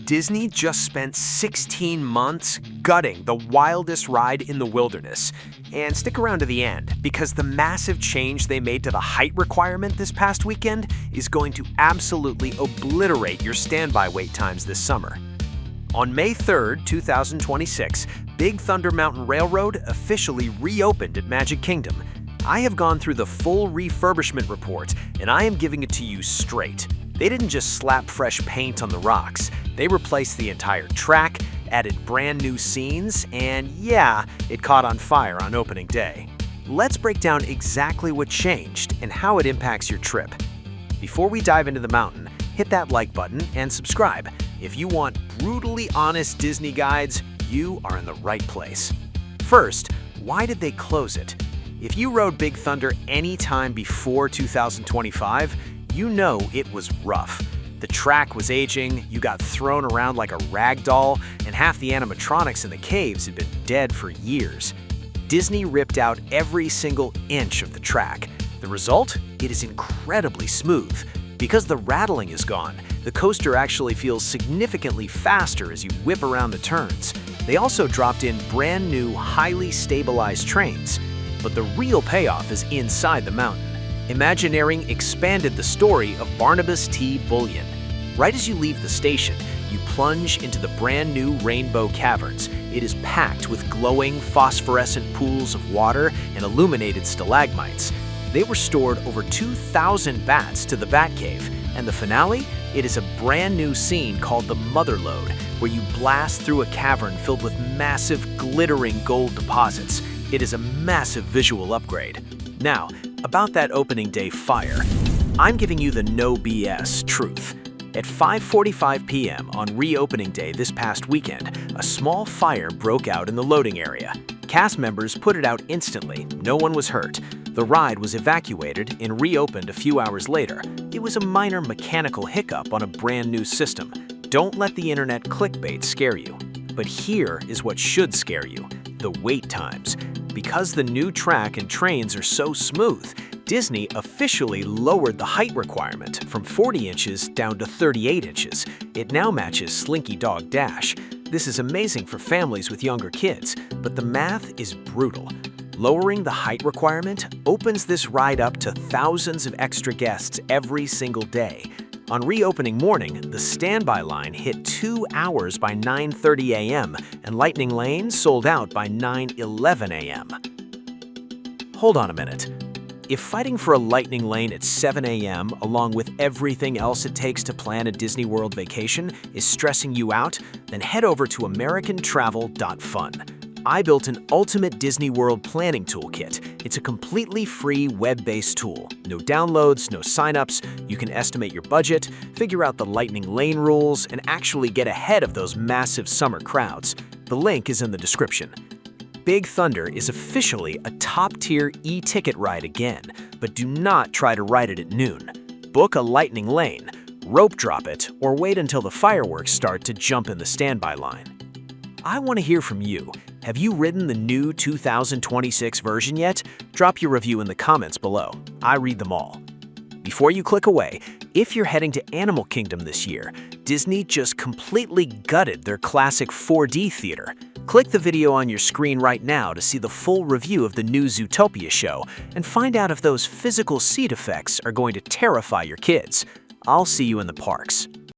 Disney just spent 16 months gutting the wildest ride in the wilderness. And stick around to the end, because the massive change they made to the height requirement this past weekend is going to absolutely obliterate your standby wait times this summer. On May 3rd, 2026, Big Thunder Mountain Railroad officially reopened at Magic Kingdom. I have gone through the full refurbishment report, and I am giving it to you straight. They didn't just slap fresh paint on the rocks. They replaced the entire track, added brand new scenes, and yeah, it caught on fire on opening day. Let's break down exactly what changed and how it impacts your trip. Before we dive into the mountain, hit that like button and subscribe. If you want brutally honest Disney guides, you are in the right place. First, why did they close it? If you rode Big Thunder any time before 2025, you know it was rough. The track was aging, you got thrown around like a rag doll, and half the animatronics in the caves had been dead for years. Disney ripped out every single inch of the track. The result? It is incredibly smooth. Because the rattling is gone, the coaster actually feels significantly faster as you whip around the turns. They also dropped in brand new, highly stabilized trains. But the real payoff is inside the mountain. Imagineering expanded the story of Barnabas T. Bullion. Right as you leave the station, you plunge into the brand new Rainbow Caverns. It is packed with glowing, phosphorescent pools of water and illuminated stalagmites. They restored over 2,000 bats to the Batcave, and the finale? It is a brand new scene called the Mother Lode, where you blast through a cavern filled with massive, glittering gold deposits. It is a massive visual upgrade. Now, about that opening day fire, I'm giving you the no BS truth. At 5:45 p.m. on reopening day this past weekend, a small fire broke out in the loading area. Cast members put it out instantly. No one was hurt. The ride was evacuated and reopened a few hours later. It was a minor mechanical hiccup on a brand new system. Don't let the internet clickbait scare you. But here is what should scare you: the wait times. Because the new track and trains are so smooth, Disney officially lowered the height requirement from 40 inches down to 38 inches. It now matches Slinky Dog Dash. This is amazing for families with younger kids, but the math is brutal. Lowering the height requirement opens this ride up to thousands of extra guests every single day. On reopening morning, the standby line hit 2 hours by 9:30 a.m., and Lightning Lane sold out by 9:11 a.m. Hold on a minute. If fighting for a Lightning Lane at 7 a.m., along with everything else it takes to plan a Disney World vacation, is stressing you out, then head over to AmericanTravelFun. I built an ultimate Disney World Planning Toolkit. It's a completely free web-based tool. No downloads, no signups. You can estimate your budget, figure out the Lightning Lane rules, and actually get ahead of those massive summer crowds. The link is in the description. Big Thunder is officially a top-tier e-ticket ride again, but do not try to ride it at noon. Book a Lightning Lane, rope drop it, or wait until the fireworks start to jump in the standby line. I want to hear from you. Have you ridden the new 2026 version yet? Drop your review in the comments below. I read them all. Before you click away, if you're heading to Animal Kingdom this year, Disney just completely gutted their classic 4D theater. Click the video on your screen right now to see the full review of the new Zootopia show and find out if those physical seat effects are going to terrify your kids. I'll see you in the parks.